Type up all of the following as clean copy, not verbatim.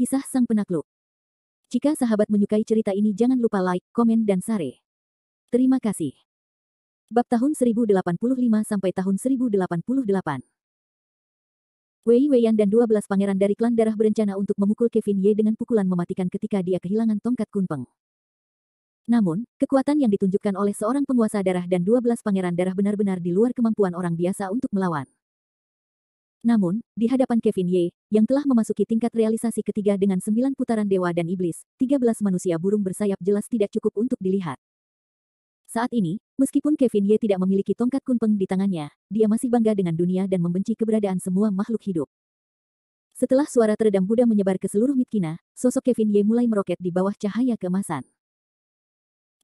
Kisah Sang Penakluk. Jika sahabat menyukai cerita ini jangan lupa like, komen dan share. Terima kasih. Bab tahun 1085 sampai tahun 1088. Wei Weiyan dan 12 pangeran dari klan darah berencana untuk memukul Kevin Ye dengan pukulan mematikan ketika dia kehilangan tongkat Kunpeng. Namun, kekuatan yang ditunjukkan oleh seorang penguasa darah dan 12 pangeran darah benar-benar di luar kemampuan orang biasa untuk melawan. Namun, di hadapan Kevin Ye, yang telah memasuki tingkat realisasi ketiga dengan 9 putaran dewa dan iblis, 13 manusia burung bersayap jelas tidak cukup untuk dilihat. Saat ini, meskipun Kevin Ye tidak memiliki tongkat Kunpeng di tangannya, dia masih bangga dengan dunia dan membenci keberadaan semua makhluk hidup. Setelah suara teredam Buddha menyebar ke seluruh Mythkina, sosok Kevin Ye mulai meroket di bawah cahaya keemasan.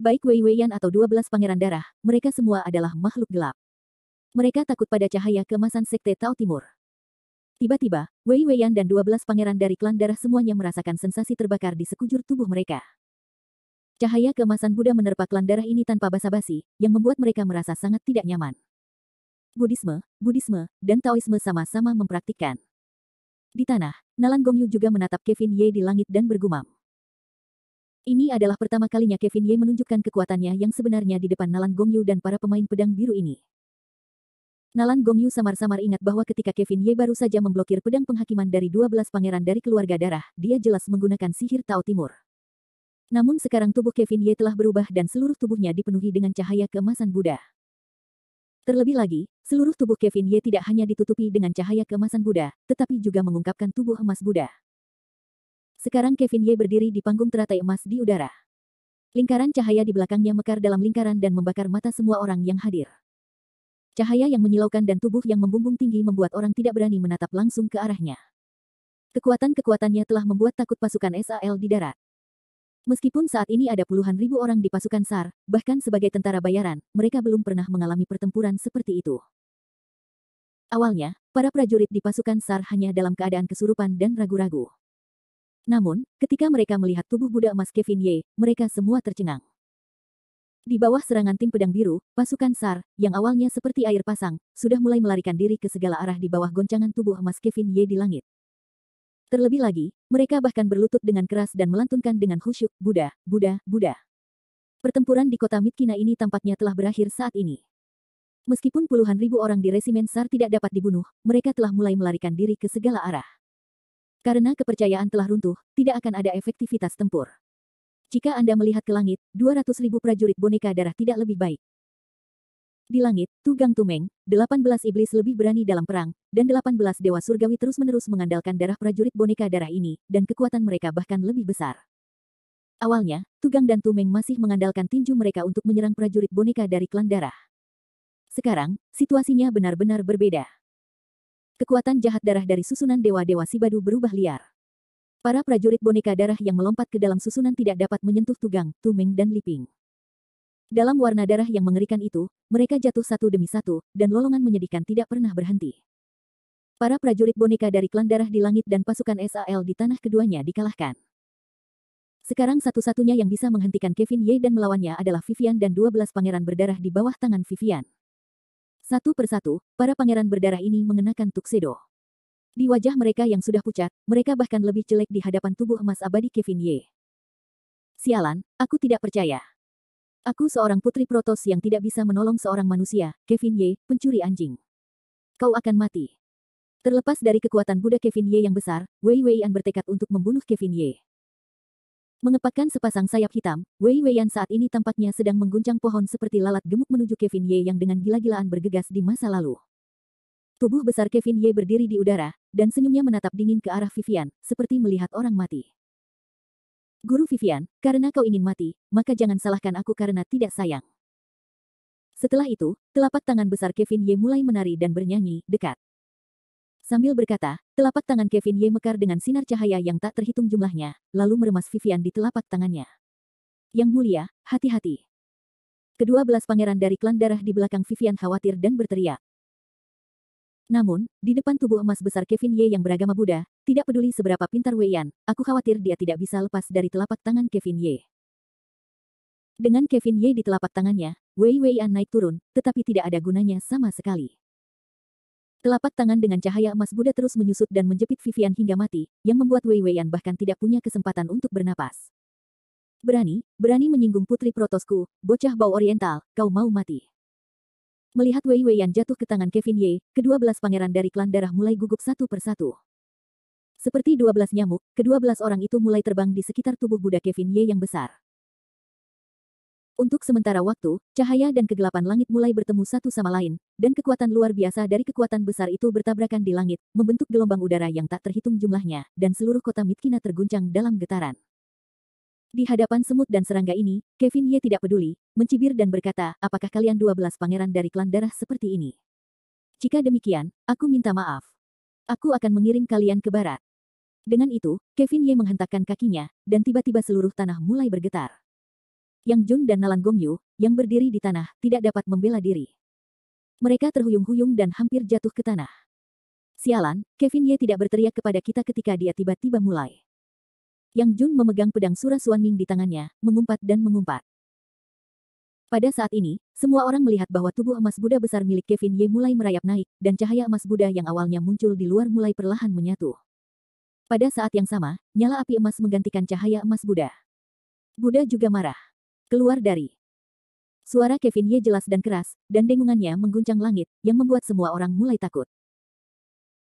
Baik Wei Weiyan atau 12 pangeran darah, mereka semua adalah makhluk gelap. Mereka takut pada cahaya keemasan Sekte Tao Timur. Tiba-tiba, Wei Weiyan dan 12 pangeran dari klan darah semuanya merasakan sensasi terbakar di sekujur tubuh mereka. Cahaya keemasan Buddha menerpa klan darah ini tanpa basa-basi, yang membuat mereka merasa sangat tidak nyaman. Buddhisme, dan Taoisme sama-sama mempraktikkan. Di tanah, Nalan Gongyu juga menatap Kevin Ye di langit dan bergumam. Ini adalah pertama kalinya Kevin Ye menunjukkan kekuatannya yang sebenarnya di depan Nalan Gongyu dan para pemain pedang biru ini. Nalan Gongyu samar-samar ingat bahwa ketika Kevin Ye baru saja memblokir pedang penghakiman dari 12 pangeran dari keluarga darah, dia jelas menggunakan sihir Tao Timur. Namun sekarang tubuh Kevin Ye telah berubah dan seluruh tubuhnya dipenuhi dengan cahaya keemasan Buddha. Terlebih lagi, seluruh tubuh Kevin Ye tidak hanya ditutupi dengan cahaya keemasan Buddha, tetapi juga mengungkapkan tubuh emas Buddha. Sekarang Kevin Ye berdiri di panggung teratai emas di udara. Lingkaran cahaya di belakangnya mekar dalam lingkaran dan membakar mata semua orang yang hadir. Cahaya yang menyilaukan dan tubuh yang membumbung tinggi membuat orang tidak berani menatap langsung ke arahnya. Kekuatan-kekuatannya telah membuat takut pasukan SAL di darat. Meskipun saat ini ada puluhan ribu orang di pasukan SAR, bahkan sebagai tentara bayaran, mereka belum pernah mengalami pertempuran seperti itu. Awalnya, para prajurit di pasukan SAR hanya dalam keadaan kesurupan dan ragu-ragu. Namun, ketika mereka melihat tubuh Buddha emas Kevin Ye, mereka semua tercengang. Di bawah serangan tim pedang biru, pasukan SAR, yang awalnya seperti air pasang, sudah mulai melarikan diri ke segala arah di bawah goncangan tubuh emas Kevin Ye di langit. Terlebih lagi, mereka bahkan berlutut dengan keras dan melantunkan dengan khusyuk, Buddha, Buddha, Buddha. Pertempuran di kota Mythkina ini tampaknya telah berakhir saat ini. Meskipun puluhan ribu orang di resimen SAR tidak dapat dibunuh, mereka telah mulai melarikan diri ke segala arah. Karena kepercayaan telah runtuh, tidak akan ada efektivitas tempur. Jika Anda melihat ke langit, 200.000 prajurit boneka darah tidak lebih baik. Di langit, Tugang Tumeng, 18 iblis lebih berani dalam perang, dan 18 dewa surgawi terus-menerus mengandalkan darah prajurit boneka darah ini, dan kekuatan mereka bahkan lebih besar. Awalnya, Tugang dan Tumeng masih mengandalkan tinju mereka untuk menyerang prajurit boneka dari klan darah. Sekarang, situasinya benar-benar berbeda. Kekuatan jahat darah dari susunan dewa-dewa Sibadu berubah liar. Para prajurit boneka darah yang melompat ke dalam susunan tidak dapat menyentuh Tugang, Tumeng dan Liping. Dalam warna darah yang mengerikan itu, mereka jatuh satu demi satu, dan lolongan menyedihkan tidak pernah berhenti. Para prajurit boneka dari klan darah di langit dan pasukan SAL di tanah keduanya dikalahkan. Sekarang satu-satunya yang bisa menghentikan Kevin Ye dan melawannya adalah Vivian dan 12 pangeran berdarah di bawah tangan Vivian. Satu persatu, para pangeran berdarah ini mengenakan tuxedo. Di wajah mereka yang sudah pucat, mereka bahkan lebih jelek di hadapan tubuh emas abadi Kevin Ye. Sialan, aku tidak percaya. Aku seorang putri Protos yang tidak bisa menolong seorang manusia, Kevin Ye, pencuri anjing. Kau akan mati. Terlepas dari kekuatan Buddha Kevin Ye yang besar, Wei Weiyan bertekad untuk membunuh Kevin Ye. Mengepakkan sepasang sayap hitam, Wei Weiyan saat ini tampaknya sedang mengguncang pohon seperti lalat gemuk menuju Kevin Ye yang dengan gila-gilaan bergegas di masa lalu. Tubuh besar Kevin Ye berdiri di udara, dan senyumnya menatap dingin ke arah Vivian, seperti melihat orang mati. Guru Vivian, karena kau ingin mati, maka jangan salahkan aku karena tidak sayang. Setelah itu, telapak tangan besar Kevin Ye mulai menari dan bernyanyi, dekat. Sambil berkata, telapak tangan Kevin Ye mekar dengan sinar cahaya yang tak terhitung jumlahnya, lalu meremas Vivian di telapak tangannya. Yang mulia, hati-hati. Kedua belas pangeran dari klan darah di belakang Vivian khawatir dan berteriak. Namun, di depan tubuh emas besar Kevin Ye yang beragama Buddha, tidak peduli seberapa pintar Weiyan, aku khawatir dia tidak bisa lepas dari telapak tangan Kevin Ye. Dengan Kevin Ye di telapak tangannya, Wei Weiyan naik turun, tetapi tidak ada gunanya sama sekali. Telapak tangan dengan cahaya emas Buddha terus menyusut dan menjepit Vivian hingga mati, yang membuat Wei Weian bahkan tidak punya kesempatan untuk bernapas. Berani menyinggung putri protosku, bocah bau oriental, kau mau mati. Melihat Wei Weian jatuh ke tangan Kevin Ye, kedua belas pangeran dari klan darah mulai gugup satu persatu. Seperti 12 nyamuk, kedua belas orang itu mulai terbang di sekitar tubuh Buddha Kevin Ye yang besar. Untuk sementara waktu, cahaya dan kegelapan langit mulai bertemu satu sama lain, dan kekuatan luar biasa dari kekuatan besar itu bertabrakan di langit, membentuk gelombang udara yang tak terhitung jumlahnya, dan seluruh kota Mitkina terguncang dalam getaran. Di hadapan semut dan serangga ini, Kevin Ye tidak peduli, mencibir dan berkata, apakah kalian 12 pangeran dari klan darah seperti ini? Jika demikian, aku minta maaf. Aku akan mengirim kalian ke barat. Dengan itu, Kevin Ye menghentakkan kakinya, dan tiba-tiba seluruh tanah mulai bergetar. Yang Jun dan Nalan Gongyu, yang berdiri di tanah, tidak dapat membela diri. Mereka terhuyung-huyung dan hampir jatuh ke tanah. Sialan, Kevin Ye tidak berteriak kepada kita ketika dia tiba-tiba mulai. Yang Jun memegang pedang Sura Suanming di tangannya, mengumpat dan mengumpat. Pada saat ini, semua orang melihat bahwa tubuh emas Buddha besar milik Kevin Ye mulai merayap naik, dan cahaya emas Buddha yang awalnya muncul di luar mulai perlahan menyatu. Pada saat yang sama, nyala api emas menggantikan cahaya emas Buddha. Buddha juga marah. Keluar dari. Suara Kevin Ye jelas dan keras, dan dengungannya mengguncang langit, yang membuat semua orang mulai takut.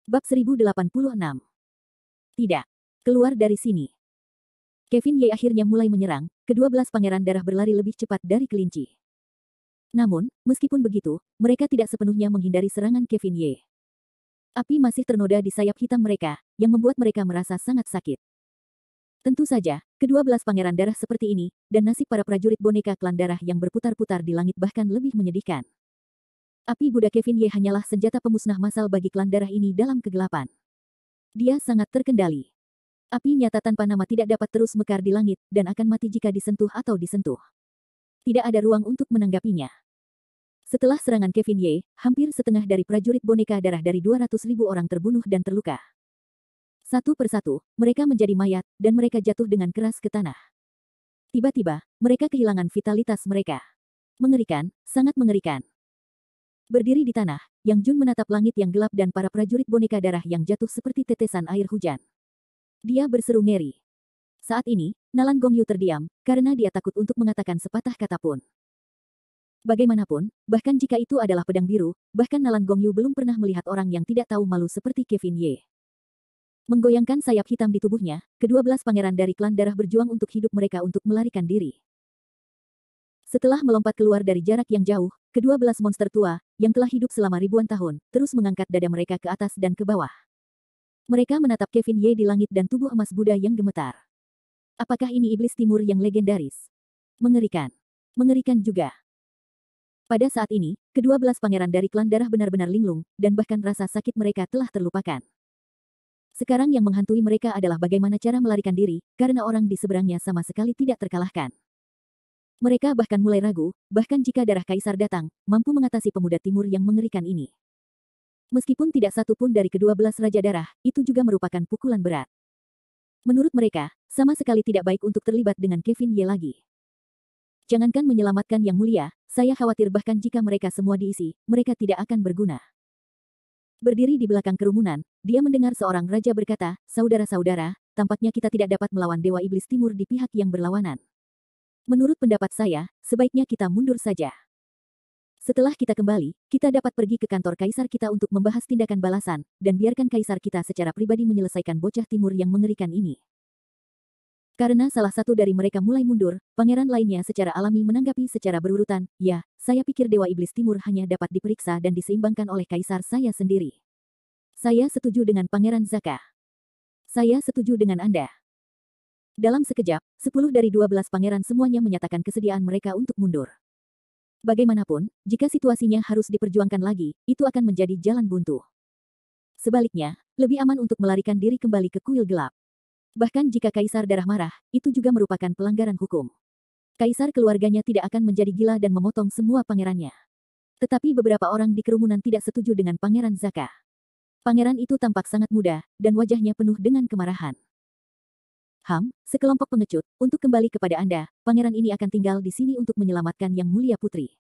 Bab 1086. Tidak. Keluar dari sini. Kevin Ye akhirnya mulai menyerang, kedua belas pangeran darah berlari lebih cepat dari kelinci. Namun, meskipun begitu, mereka tidak sepenuhnya menghindari serangan Kevin Ye. Api masih ternoda di sayap hitam mereka, yang membuat mereka merasa sangat sakit. Tentu saja, kedua belas pangeran darah seperti ini, dan nasib para prajurit boneka klan darah yang berputar-putar di langit bahkan lebih menyedihkan. Api Buddha Kevin Ye hanyalah senjata pemusnah massal bagi klan darah ini dalam kegelapan. Dia sangat terkendali. Api nyata tanpa nama tidak dapat terus mekar di langit, dan akan mati jika disentuh atau disentuh. Tidak ada ruang untuk menanggapinya. Setelah serangan Kevin Ye, hampir setengah dari prajurit boneka darah dari 200.000 orang terbunuh dan terluka. Satu persatu, mereka menjadi mayat, dan mereka jatuh dengan keras ke tanah. Tiba-tiba, mereka kehilangan vitalitas mereka. Mengerikan, sangat mengerikan. Berdiri di tanah, Yang Jun menatap langit yang gelap dan para prajurit boneka darah yang jatuh seperti tetesan air hujan. Dia berseru ngeri. Saat ini, Nalan Gongyu terdiam, karena dia takut untuk mengatakan sepatah kata pun. Bagaimanapun, bahkan jika itu adalah pedang biru, bahkan Nalan Gongyu belum pernah melihat orang yang tidak tahu malu seperti Kevin Ye. Menggoyangkan sayap hitam di tubuhnya, kedua belas pangeran dari klan darah berjuang untuk hidup mereka untuk melarikan diri. Setelah melompat keluar dari jarak yang jauh, kedua belas monster tua, yang telah hidup selama ribuan tahun, terus mengangkat dada mereka ke atas dan ke bawah. Mereka menatap Kevin Ye di langit dan tubuh emas Buddha yang gemetar. Apakah ini iblis timur yang legendaris? Mengerikan. Mengerikan juga. Pada saat ini, kedua belas pangeran dari klan darah benar-benar linglung, dan bahkan rasa sakit mereka telah terlupakan. Sekarang yang menghantui mereka adalah bagaimana cara melarikan diri, karena orang di seberangnya sama sekali tidak terkalahkan. Mereka bahkan mulai ragu, bahkan jika darah kaisar datang, mampu mengatasi pemuda timur yang mengerikan ini. Meskipun tidak satu pun dari kedua belas raja darah, itu juga merupakan pukulan berat. Menurut mereka, sama sekali tidak baik untuk terlibat dengan Kevin Ye lagi. Jangankan menyelamatkan yang mulia, saya khawatir bahkan jika mereka semua diisi, mereka tidak akan berguna. Berdiri di belakang kerumunan, dia mendengar seorang raja berkata, saudara-saudara, tampaknya kita tidak dapat melawan Dewa Iblis Timur di pihak yang berlawanan. Menurut pendapat saya, sebaiknya kita mundur saja. Setelah kita kembali, kita dapat pergi ke kantor kaisar kita untuk membahas tindakan balasan, dan biarkan kaisar kita secara pribadi menyelesaikan bocah timur yang mengerikan ini. Karena salah satu dari mereka mulai mundur, pangeran lainnya secara alami menanggapi secara berurutan, ya, saya pikir Dewa Iblis Timur hanya dapat diperiksa dan diseimbangkan oleh kaisar saya sendiri. Saya setuju dengan Pangeran Zaka. Saya setuju dengan Anda. Dalam sekejap, 10 dari 12 pangeran semuanya menyatakan kesediaan mereka untuk mundur. Bagaimanapun, jika situasinya harus diperjuangkan lagi, itu akan menjadi jalan buntu. Sebaliknya, lebih aman untuk melarikan diri kembali ke kuil gelap. Bahkan jika kaisar darah marah, itu juga merupakan pelanggaran hukum. Kaisar keluarganya tidak akan menjadi gila dan memotong semua pangerannya. Tetapi beberapa orang di kerumunan tidak setuju dengan Pangeran Zaka. Pangeran itu tampak sangat muda, dan wajahnya penuh dengan kemarahan. Sekelompok pengecut, untuk kembali kepada Anda, pangeran ini akan tinggal di sini untuk menyelamatkan Yang Mulia Putri.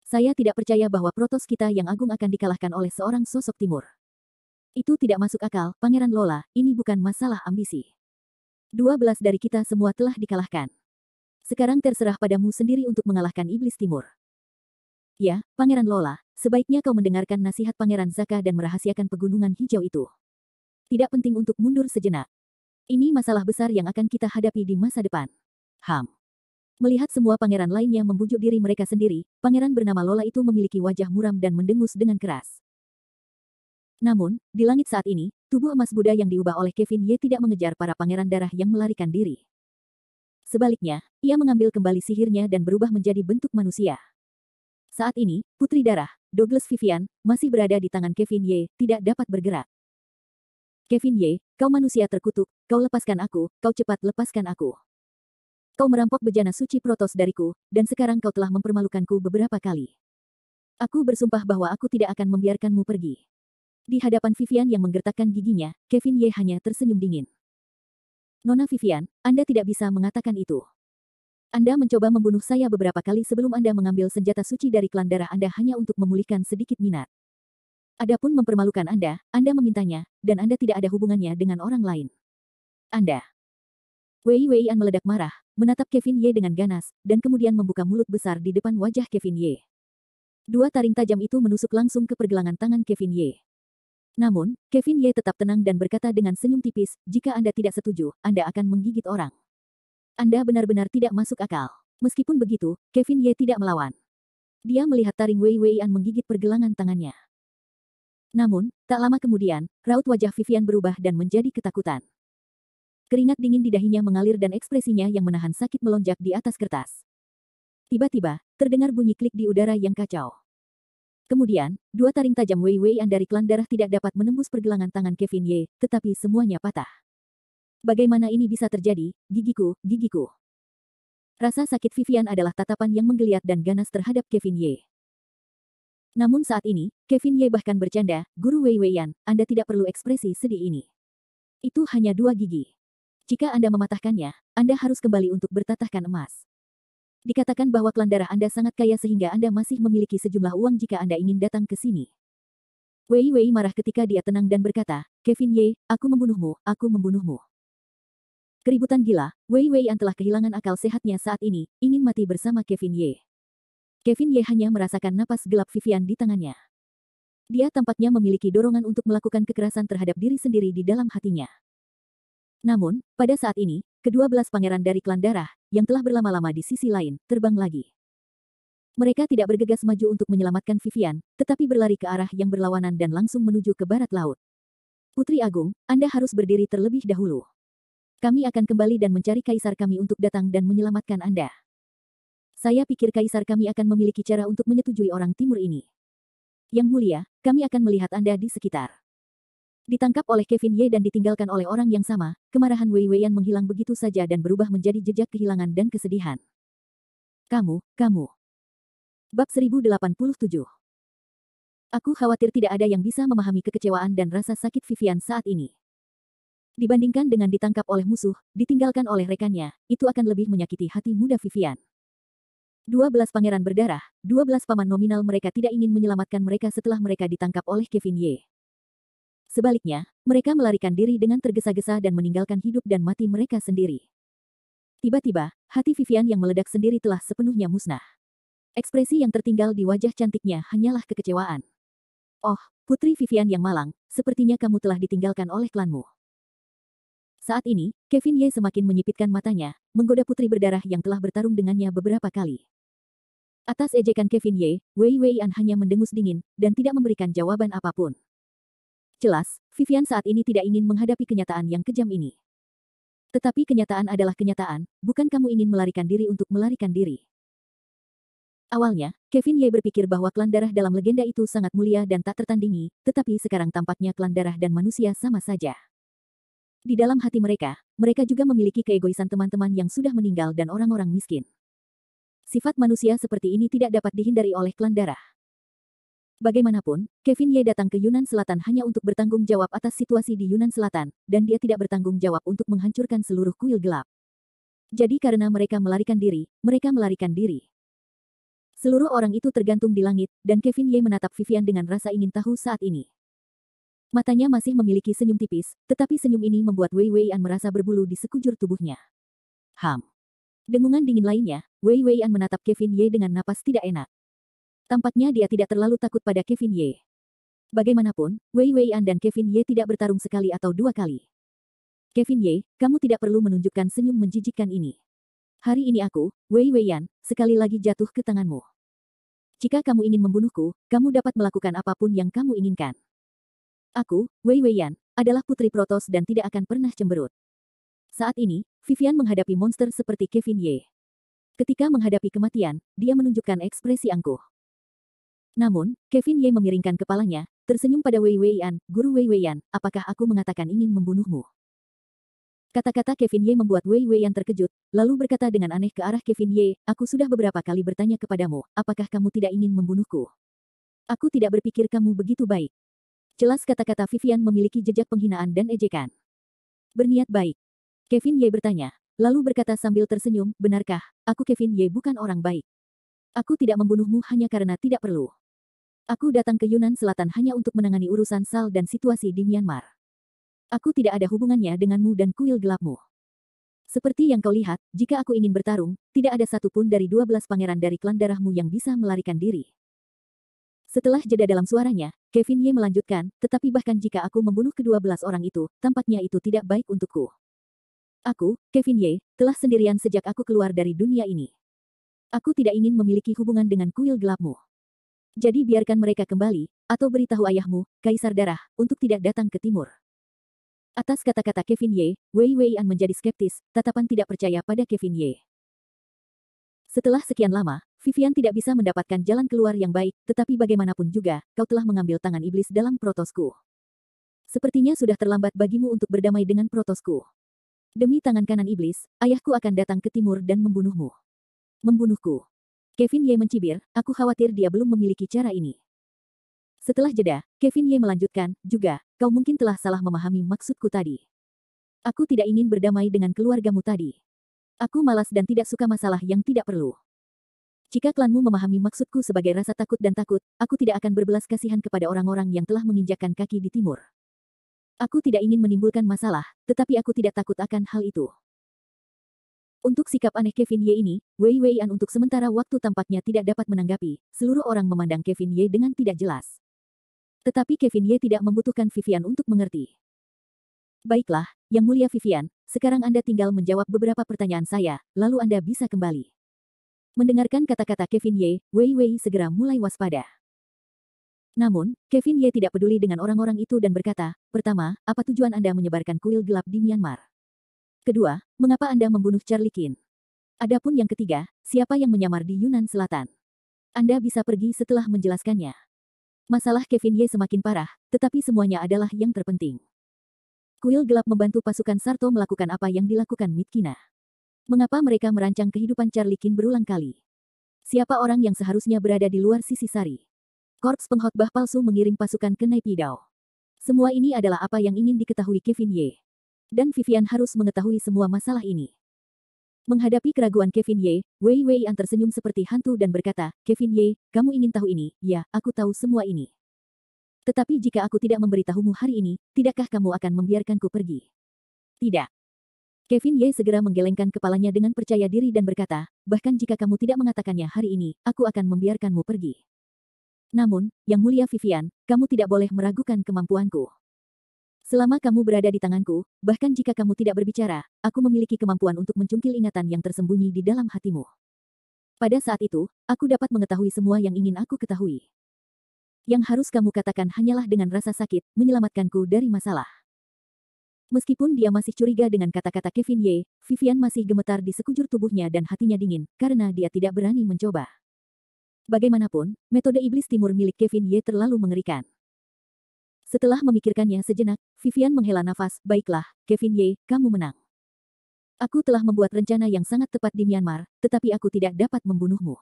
Saya tidak percaya bahwa Protoss kita yang agung akan dikalahkan oleh seorang sosok timur. Itu tidak masuk akal, Pangeran Lola, ini bukan masalah ambisi. 12 dari kita semua telah dikalahkan. Sekarang terserah padamu sendiri untuk mengalahkan Iblis Timur. Ya, Pangeran Lola, sebaiknya kau mendengarkan nasihat Pangeran Zaka dan merahasiakan pegunungan hijau itu. Tidak penting untuk mundur sejenak. Ini masalah besar yang akan kita hadapi di masa depan. Melihat semua pangeran lainnya membujuk diri mereka sendiri, pangeran bernama Lola itu memiliki wajah muram dan mendengus dengan keras. Namun, di langit saat ini, tubuh emas Buddha yang diubah oleh Kevin Ye tidak mengejar para pangeran darah yang melarikan diri. Sebaliknya, ia mengambil kembali sihirnya dan berubah menjadi bentuk manusia. Saat ini, Putri Darah, Douglas Vivian, masih berada di tangan Kevin Ye, tidak dapat bergerak. Kevin Ye, kau manusia terkutuk, kau lepaskan aku, kau cepat lepaskan aku. Kau merampok bejana suci Protoss dariku, dan sekarang kau telah mempermalukanku beberapa kali. Aku bersumpah bahwa aku tidak akan membiarkanmu pergi. Di hadapan Vivian yang menggertakkan giginya, Kevin Ye hanya tersenyum dingin. Nona Vivian, Anda tidak bisa mengatakan itu. Anda mencoba membunuh saya beberapa kali sebelum Anda mengambil senjata suci dari klan darah Anda hanya untuk memulihkan sedikit minat. Adapun mempermalukan Anda memintanya, dan Anda tidak ada hubungannya dengan orang lain. Anda. Wei Weian meledak marah, menatap Kevin Ye dengan ganas, dan kemudian membuka mulut besar di depan wajah Kevin Ye. Dua taring tajam itu menusuk langsung ke pergelangan tangan Kevin Ye. Namun, Kevin Ye tetap tenang dan berkata dengan senyum tipis, jika Anda tidak setuju, Anda akan menggigit orang. Anda benar-benar tidak masuk akal. Meskipun begitu, Kevin Ye tidak melawan. Dia melihat taring Wei Weian menggigit pergelangan tangannya. Namun, tak lama kemudian, raut wajah Vivian berubah dan menjadi ketakutan. Keringat dingin di dahinya mengalir dan ekspresinya yang menahan sakit melonjak di atas kertas. Tiba-tiba, terdengar bunyi klik di udara yang kacau. Kemudian, dua taring tajam Wei Weian dari klan darah tidak dapat menembus pergelangan tangan Kevin Ye, tetapi semuanya patah. Bagaimana ini bisa terjadi, gigiku, gigiku. Rasa sakit Vivian adalah tatapan yang menggeliat dan ganas terhadap Kevin Ye. Namun saat ini, Kevin Ye bahkan bercanda, Guru Wei Weian, Anda tidak perlu ekspresi sedih ini. Itu hanya dua gigi. Jika Anda mematahkannya, Anda harus kembali untuk bertatahkan emas. Dikatakan bahwa klan darah Anda sangat kaya sehingga Anda masih memiliki sejumlah uang jika Anda ingin datang ke sini. Wei Wei marah ketika dia tenang dan berkata, Kevin Ye, aku membunuhmu, aku membunuhmu. Keributan gila, Wei Weian telah kehilangan akal sehatnya saat ini, ingin mati bersama Kevin Ye. Kevin Ye hanya merasakan napas gelap Vivian di tangannya. Dia tampaknya memiliki dorongan untuk melakukan kekerasan terhadap diri sendiri di dalam hatinya. Namun, pada saat ini, ke-12 pangeran dari klan darah, yang telah berlama-lama di sisi lain, terbang lagi. Mereka tidak bergegas maju untuk menyelamatkan Vivian, tetapi berlari ke arah yang berlawanan dan langsung menuju ke barat laut. Putri Agung, Anda harus berdiri terlebih dahulu. Kami akan kembali dan mencari kaisar kami untuk datang dan menyelamatkan Anda. Saya pikir kaisar kami akan memiliki cara untuk menyetujui orang timur ini. Yang mulia, kami akan melihat Anda di sekitar. Ditangkap oleh Kevin Ye dan ditinggalkan oleh orang yang sama, kemarahan Wei Weian menghilang begitu saja dan berubah menjadi jejak kehilangan dan kesedihan. Kamu. Bab 1087. Aku khawatir tidak ada yang bisa memahami kekecewaan dan rasa sakit Vivian saat ini. Dibandingkan dengan ditangkap oleh musuh, ditinggalkan oleh rekannya, itu akan lebih menyakiti hati muda Vivian. 12 pangeran berdarah, 12 paman nominal mereka tidak ingin menyelamatkan mereka setelah mereka ditangkap oleh Kevin Ye. Sebaliknya, mereka melarikan diri dengan tergesa-gesa dan meninggalkan hidup dan mati mereka sendiri. Tiba-tiba, hati Vivian yang meledak sendiri telah sepenuhnya musnah. Ekspresi yang tertinggal di wajah cantiknya hanyalah kekecewaan. Oh, Putri Vivian yang malang, sepertinya kamu telah ditinggalkan oleh klanmu. Saat ini, Kevin Ye semakin menyipitkan matanya, menggoda putri berdarah yang telah bertarung dengannya beberapa kali. Atas ejekan Kevin Ye, Wei Weian hanya mendengus dingin, dan tidak memberikan jawaban apapun. Jelas, Vivian saat ini tidak ingin menghadapi kenyataan yang kejam ini. Tetapi kenyataan adalah kenyataan, bukan kamu ingin melarikan diri untuk melarikan diri. Awalnya, Kevin Ye berpikir bahwa klan darah dalam legenda itu sangat mulia dan tak tertandingi, tetapi sekarang tampaknya klan darah dan manusia sama saja. Di dalam hati mereka, mereka juga memiliki keegoisan teman-teman yang sudah meninggal dan orang-orang miskin. Sifat manusia seperti ini tidak dapat dihindari oleh klan darah. Bagaimanapun, Kevin Ye datang ke Yunan Selatan hanya untuk bertanggung jawab atas situasi di Yunan Selatan, dan dia tidak bertanggung jawab untuk menghancurkan seluruh kuil gelap. Jadi karena mereka melarikan diri, mereka melarikan diri. Seluruh orang itu tergantung di langit, dan Kevin Ye menatap Vivian dengan rasa ingin tahu saat ini. Matanya masih memiliki senyum tipis, tetapi senyum ini membuat Wei Weian merasa berbulu di sekujur tubuhnya. Dengungan dingin lainnya, Wei Weian menatap Kevin Ye dengan napas tidak enak. Tampaknya dia tidak terlalu takut pada Kevin Ye. Bagaimanapun, Wei Weian dan Kevin Ye tidak bertarung sekali atau dua kali. Kevin Ye, kamu tidak perlu menunjukkan senyum menjijikkan ini. Hari ini aku, Wei Weian, sekali lagi jatuh ke tanganmu. Jika kamu ingin membunuhku, kamu dapat melakukan apapun yang kamu inginkan. Aku, Wei Weian, adalah putri Protos dan tidak akan pernah cemberut. Saat ini, Vivian menghadapi monster seperti Kevin Ye. Ketika menghadapi kematian, dia menunjukkan ekspresi angkuh. Namun, Kevin Ye memiringkan kepalanya, tersenyum pada Wei Weian, Guru Wei Weian, apakah aku mengatakan ingin membunuhmu? Kata-kata Kevin Ye membuat Wei Weian terkejut, lalu berkata dengan aneh ke arah Kevin Ye, aku sudah beberapa kali bertanya kepadamu, apakah kamu tidak ingin membunuhku? Aku tidak berpikir kamu begitu baik. Jelas kata-kata Vivian memiliki jejak penghinaan dan ejekan. Berniat baik. Kevin Ye bertanya, lalu berkata sambil tersenyum, benarkah, aku Kevin Ye bukan orang baik. Aku tidak membunuhmu hanya karena tidak perlu. Aku datang ke Yunnan Selatan hanya untuk menangani urusan Sal dan situasi di Myanmar. Aku tidak ada hubungannya denganmu dan kuil gelapmu. Seperti yang kau lihat, jika aku ingin bertarung, tidak ada satupun dari 12 pangeran dari klan darahmu yang bisa melarikan diri. Setelah jeda dalam suaranya, Kevin Ye melanjutkan, tetapi bahkan jika aku membunuh ke-12 orang itu, tampaknya itu tidak baik untukku. Aku, Kevin Ye, telah sendirian sejak aku keluar dari dunia ini. Aku tidak ingin memiliki hubungan dengan kuil gelapmu. Jadi biarkan mereka kembali, atau beritahu ayahmu, Kaisar Darah, untuk tidak datang ke timur. Atas kata-kata Kevin Ye, Wei Weian menjadi skeptis, tatapan tidak percaya pada Kevin Ye. Setelah sekian lama, Vivian tidak bisa mendapatkan jalan keluar yang baik, tetapi bagaimanapun juga, kau telah mengambil tangan iblis dalam protosku. Sepertinya sudah terlambat bagimu untuk berdamai dengan protosku. Demi tangan kanan iblis, ayahku akan datang ke timur dan membunuhmu. Membunuhku. Kevin Ye mencibir, aku khawatir dia belum memiliki cara ini. Setelah jeda, Kevin Ye melanjutkan, juga, kau mungkin telah salah memahami maksudku tadi. Aku tidak ingin berdamai dengan keluargamu tadi. Aku malas dan tidak suka masalah yang tidak perlu. Jika klanmu memahami maksudku sebagai rasa takut dan takut, aku tidak akan berbelas kasihan kepada orang-orang yang telah menginjakkan kaki di timur. Aku tidak ingin menimbulkan masalah, tetapi aku tidak takut akan hal itu. Untuk sikap aneh Kevin Ye ini, Wei Weian untuk sementara waktu tampaknya tidak dapat menanggapi, seluruh orang memandang Kevin Ye dengan tidak jelas. Tetapi Kevin Ye tidak membutuhkan Vivian untuk mengerti. Baiklah, Yang Mulia Vivian, sekarang Anda tinggal menjawab beberapa pertanyaan saya, lalu Anda bisa kembali. Mendengarkan kata-kata Kevin Ye, Wei Wei segera mulai waspada. Namun, Kevin Ye tidak peduli dengan orang-orang itu dan berkata, pertama, apa tujuan Anda menyebarkan kuil gelap di Myanmar? Kedua, mengapa Anda membunuh Charlie Qin? Adapun yang ketiga, siapa yang menyamar di Yunnan Selatan? Anda bisa pergi setelah menjelaskannya. Masalah Kevin Ye semakin parah, tetapi semuanya adalah yang terpenting. Kuil gelap membantu pasukan Sarto melakukan apa yang dilakukan Mitkina. Mengapa mereka merancang kehidupan Charlie Qin berulang kali? Siapa orang yang seharusnya berada di luar sisi Sari? Korps pengkhotbah palsu mengirim pasukan ke Naipidao. Semua ini adalah apa yang ingin diketahui Kevin Ye. Dan Vivian harus mengetahui semua masalah ini. Menghadapi keraguan Kevin Ye, Wei Weian tersenyum seperti hantu dan berkata, Kevin Ye, kamu ingin tahu ini, ya, aku tahu semua ini. Tetapi jika aku tidak memberitahumu hari ini, tidakkah kamu akan membiarkanku pergi? Tidak. Kevin Ye segera menggelengkan kepalanya dengan percaya diri dan berkata, bahkan jika kamu tidak mengatakannya hari ini, aku akan membiarkanmu pergi. Namun, Yang Mulia Vivian, kamu tidak boleh meragukan kemampuanku. Selama kamu berada di tanganku, bahkan jika kamu tidak berbicara, aku memiliki kemampuan untuk mencungkil ingatan yang tersembunyi di dalam hatimu. Pada saat itu, aku dapat mengetahui semua yang ingin aku ketahui. Yang harus kamu katakan hanyalah dengan rasa sakit, menyelamatkanku dari masalah. Meskipun dia masih curiga dengan kata-kata Kevin Ye, Vivian masih gemetar di sekujur tubuhnya dan hatinya dingin, karena dia tidak berani mencoba. Bagaimanapun, metode iblis timur milik Kevin Ye terlalu mengerikan. Setelah memikirkannya sejenak, Vivian menghela nafas, baiklah, Kevin Ye, kamu menang. Aku telah membuat rencana yang sangat tepat di Myanmar, tetapi aku tidak dapat membunuhmu.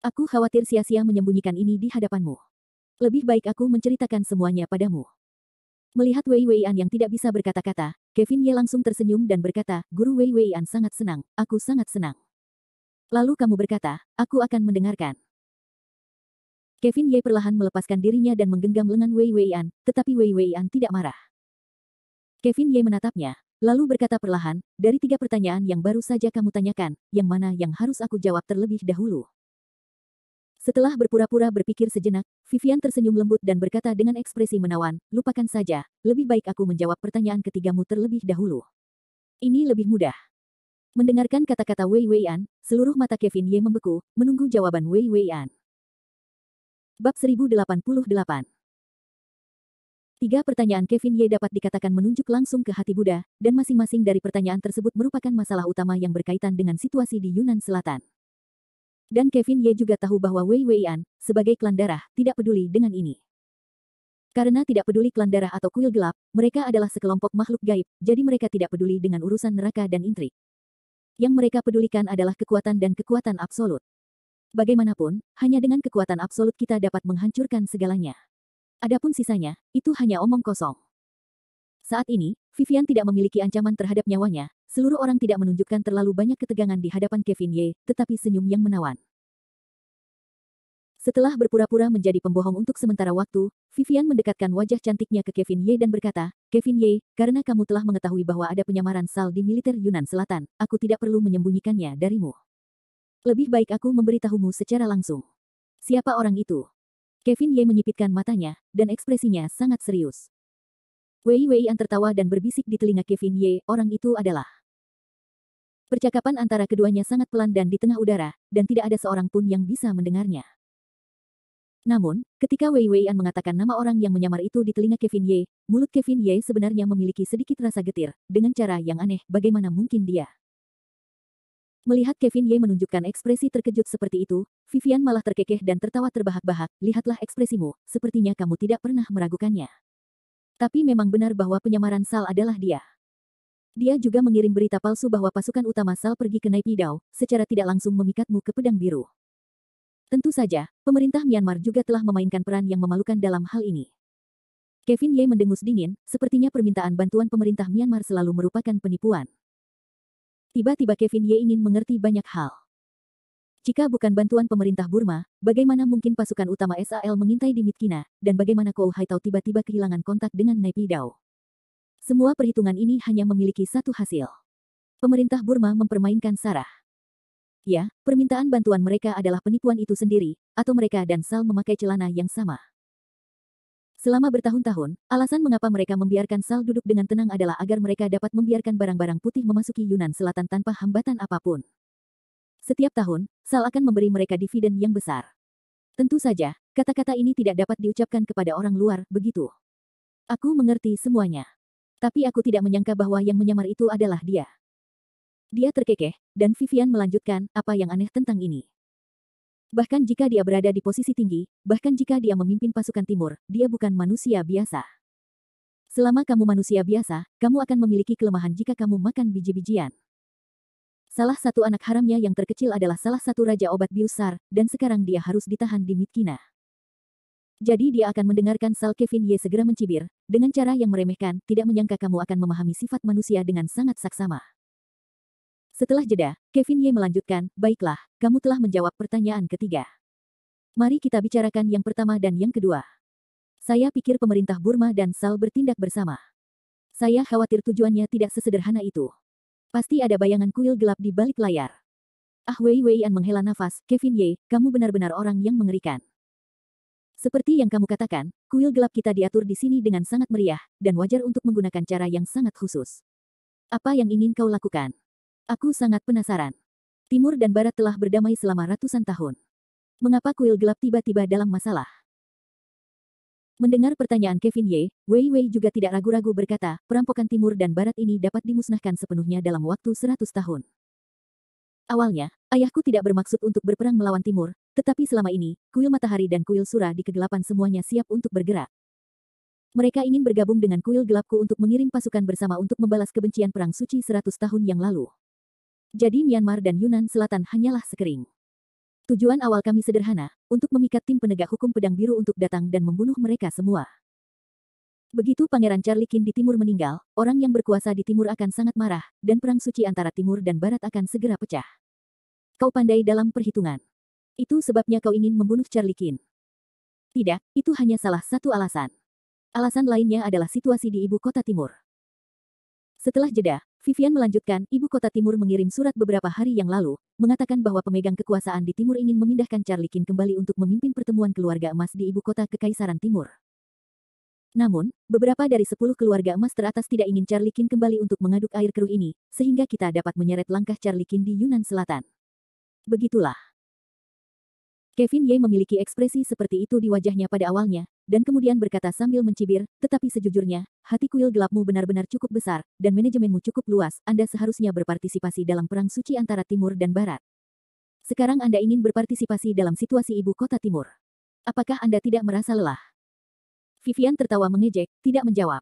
Aku khawatir sia-sia menyembunyikan ini di hadapanmu. Lebih baik aku menceritakan semuanya padamu. Melihat Wei Weian yang tidak bisa berkata-kata, Kevin Ye langsung tersenyum dan berkata, Guru Wei Weian sangat senang, aku sangat senang. Lalu kamu berkata, aku akan mendengarkan. Kevin Ye perlahan melepaskan dirinya dan menggenggam lengan Wei Weian, tetapi Wei Weian tidak marah. Kevin Ye menatapnya, lalu berkata perlahan, dari 3 pertanyaan yang baru saja kamu tanyakan, yang mana yang harus aku jawab terlebih dahulu? Setelah berpura-pura berpikir sejenak, Vivian tersenyum lembut dan berkata dengan ekspresi menawan, lupakan saja, lebih baik aku menjawab pertanyaan ketigamu terlebih dahulu. Ini lebih mudah. Mendengarkan kata-kata Wei Weian, seluruh mata Kevin Ye membeku, menunggu jawaban Wei Weian. Bab 1088. 3 pertanyaan Kevin Ye dapat dikatakan menunjuk langsung ke hati Buddha, dan masing-masing dari pertanyaan tersebut merupakan masalah utama yang berkaitan dengan situasi di Yunnan Selatan. Dan Kevin Ye juga tahu bahwa Wei Weian, sebagai klan darah, tidak peduli dengan ini. Karena tidak peduli klan darah atau kuil gelap, mereka adalah sekelompok makhluk gaib, jadi mereka tidak peduli dengan urusan neraka dan intrik. Yang mereka pedulikan adalah kekuatan dan kekuatan absolut. Bagaimanapun, hanya dengan kekuatan absolut kita dapat menghancurkan segalanya. Adapun sisanya, itu hanya omong kosong. Saat ini, Vivian tidak memiliki ancaman terhadap nyawanya, seluruh orang tidak menunjukkan terlalu banyak ketegangan di hadapan Kevin Ye, tetapi senyum yang menawan. Setelah berpura-pura menjadi pembohong untuk sementara waktu, Vivian mendekatkan wajah cantiknya ke Kevin Ye dan berkata, Kevin Ye, karena kamu telah mengetahui bahwa ada penyamaran SAL di militer Yunnan Selatan, aku tidak perlu menyembunyikannya darimu. Lebih baik aku memberitahumu secara langsung. Siapa orang itu? Kevin Ye menyipitkan matanya, dan ekspresinya sangat serius. Wei Weian tertawa dan berbisik di telinga Kevin Ye, orang itu adalah. Percakapan antara keduanya sangat pelan dan di tengah udara, dan tidak ada seorang pun yang bisa mendengarnya. Namun, ketika Wei Weian mengatakan nama orang yang menyamar itu di telinga Kevin Ye, mulut Kevin Ye sebenarnya memiliki sedikit rasa getir, dengan cara yang aneh, bagaimana mungkin dia. Melihat Kevin Ye menunjukkan ekspresi terkejut seperti itu, Vivian malah terkekeh dan tertawa terbahak-bahak, lihatlah ekspresimu, sepertinya kamu tidak pernah meragukannya. Tapi memang benar bahwa penyamaran SAL adalah dia. Dia juga mengirim berita palsu bahwa pasukan utama SAL pergi ke Naypyidaw, secara tidak langsung memikatmu ke pedang biru. Tentu saja, pemerintah Myanmar juga telah memainkan peran yang memalukan dalam hal ini. Kevin Ye mendengus dingin, sepertinya permintaan bantuan pemerintah Myanmar selalu merupakan penipuan. Tiba-tiba Kevin Ye ingin mengerti banyak hal. Jika bukan bantuan pemerintah Burma, bagaimana mungkin pasukan utama SAL mengintai di Myitkyina, dan bagaimana Kou Haitao tiba-tiba kehilangan kontak dengan Naypyidaw? Semua perhitungan ini hanya memiliki satu hasil. Pemerintah Burma mempermainkan Sarah. Ya, permintaan bantuan mereka adalah penipuan itu sendiri, atau mereka dan SAL memakai celana yang sama. Selama bertahun-tahun, alasan mengapa mereka membiarkan SAL duduk dengan tenang adalah agar mereka dapat membiarkan barang-barang putih memasuki Yunnan Selatan tanpa hambatan apapun. Setiap tahun, SAL akan memberi mereka dividen yang besar. Tentu saja, kata-kata ini tidak dapat diucapkan kepada orang luar, begitu. Aku mengerti semuanya. Tapi aku tidak menyangka bahwa yang menyamar itu adalah dia. Dia terkekeh, dan Vivian melanjutkan, apa yang aneh tentang ini? Bahkan jika dia berada di posisi tinggi, bahkan jika dia memimpin pasukan timur, dia bukan manusia biasa. Selama kamu manusia biasa, kamu akan memiliki kelemahan jika kamu makan biji-bijian. Salah satu anak haramnya yang terkecil adalah salah satu raja obat bius SAR, dan sekarang dia harus ditahan di Myitkyina. Jadi dia akan mendengarkan Sal Kevin Ye segera mencibir, dengan cara yang meremehkan, tidak menyangka kamu akan memahami sifat manusia dengan sangat saksama. Setelah jeda, Kevin Ye melanjutkan, baiklah, kamu telah menjawab pertanyaan ketiga. Mari kita bicarakan yang pertama dan yang kedua. Saya pikir pemerintah Burma dan SAL bertindak bersama. Saya khawatir tujuannya tidak sesederhana itu. Pasti ada bayangan kuil gelap di balik layar. Ah Wei Weian menghela nafas, Kevin Ye, kamu benar-benar orang yang mengerikan. Seperti yang kamu katakan, kuil gelap kita diatur di sini dengan sangat meriah, dan wajar untuk menggunakan cara yang sangat khusus. Apa yang ingin kau lakukan? Aku sangat penasaran. Timur dan Barat telah berdamai selama ratusan tahun. Mengapa kuil gelap tiba-tiba dalam masalah? Mendengar pertanyaan Kevin Ye, Wei Wei juga tidak ragu-ragu berkata, perampokan Timur dan Barat ini dapat dimusnahkan sepenuhnya dalam waktu 100 tahun. Awalnya, ayahku tidak bermaksud untuk berperang melawan Timur, tetapi selama ini, kuil Matahari dan kuil Sura di kegelapan semuanya siap untuk bergerak. Mereka ingin bergabung dengan kuil gelapku untuk mengirim pasukan bersama untuk membalas kebencian perang suci 100 tahun yang lalu. Jadi Myanmar dan Yunnan Selatan hanyalah sekering. Tujuan awal kami sederhana, untuk memikat tim penegak hukum pedang biru untuk datang dan membunuh mereka semua. Begitu Pangeran Charlie Qin di timur meninggal, orang yang berkuasa di timur akan sangat marah, dan perang suci antara timur dan barat akan segera pecah. Kau pandai dalam perhitungan. Itu sebabnya kau ingin membunuh Charlie Qin. Tidak, itu hanya salah satu alasan. Alasan lainnya adalah situasi di ibu kota timur. Setelah jeda, Vivian melanjutkan, ibu kota timur mengirim surat beberapa hari yang lalu, mengatakan bahwa pemegang kekuasaan di timur ingin memindahkan Charlie Qin kembali untuk memimpin pertemuan keluarga emas di ibu kota Kekaisaran Timur. Namun, beberapa dari 10 keluarga emas teratas tidak ingin Charlie Qin kembali untuk mengaduk air keruh ini, sehingga kita dapat menyeret langkah Charlie Qin di Yunnan Selatan. Begitulah. Kevin Ye memiliki ekspresi seperti itu di wajahnya pada awalnya, dan kemudian berkata sambil mencibir, tetapi sejujurnya, hati kuil gelapmu benar-benar cukup besar, dan manajemenmu cukup luas, Anda seharusnya berpartisipasi dalam perang suci antara Timur dan Barat. Sekarang Anda ingin berpartisipasi dalam situasi ibu kota Timur. Apakah Anda tidak merasa lelah? Vivian tertawa mengejek, tidak menjawab.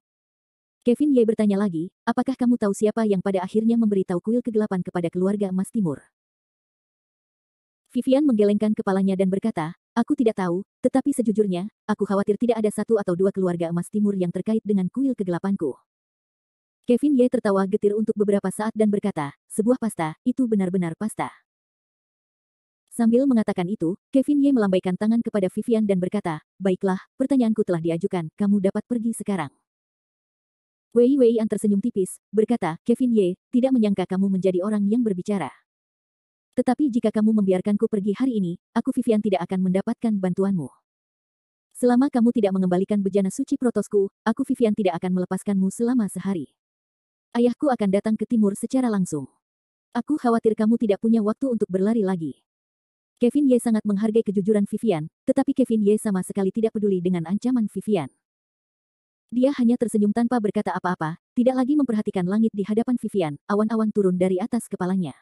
Kevin Ye bertanya lagi, apakah kamu tahu siapa yang pada akhirnya memberitahu kuil kegelapan kepada keluarga emas Timur? Vivian menggelengkan kepalanya dan berkata, aku tidak tahu, tetapi sejujurnya, aku khawatir tidak ada satu atau dua keluarga emas timur yang terkait dengan kuil kegelapanku. Kevin Ye tertawa getir untuk beberapa saat dan berkata, sebuah pasta, itu benar-benar pasta. Sambil mengatakan itu, Kevin Ye melambaikan tangan kepada Vivian dan berkata, baiklah, pertanyaanku telah diajukan, kamu dapat pergi sekarang. Wei Weian tersenyum tipis, berkata, Kevin Ye, tidak menyangka kamu menjadi orang yang berbicara. Tetapi jika kamu membiarkanku pergi hari ini, aku Vivian tidak akan mendapatkan bantuanmu. Selama kamu tidak mengembalikan bejana suci protosku, aku Vivian tidak akan melepaskanmu selama sehari. Ayahku akan datang ke timur secara langsung. Aku khawatir kamu tidak punya waktu untuk berlari lagi. Kevin Ye sangat menghargai kejujuran Vivian, tetapi Kevin Ye sama sekali tidak peduli dengan ancaman Vivian. Dia hanya tersenyum tanpa berkata apa-apa, tidak lagi memperhatikan langit di hadapan Vivian, awan-awan turun dari atas kepalanya.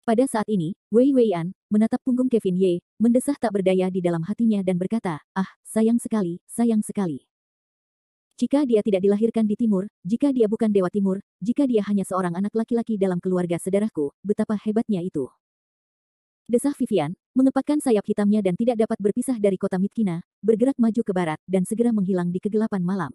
Pada saat ini, Wei Weian menatap punggung Kevin Ye, mendesah tak berdaya di dalam hatinya dan berkata, sayang sekali, sayang sekali. Jika dia tidak dilahirkan di timur, jika dia bukan Dewa Timur, jika dia hanya seorang anak laki-laki dalam keluarga saudaraku, betapa hebatnya itu. Desah Vivian, mengepakkan sayap hitamnya dan tidak dapat berpisah dari kota Mitkina, bergerak maju ke barat, dan segera menghilang di kegelapan malam.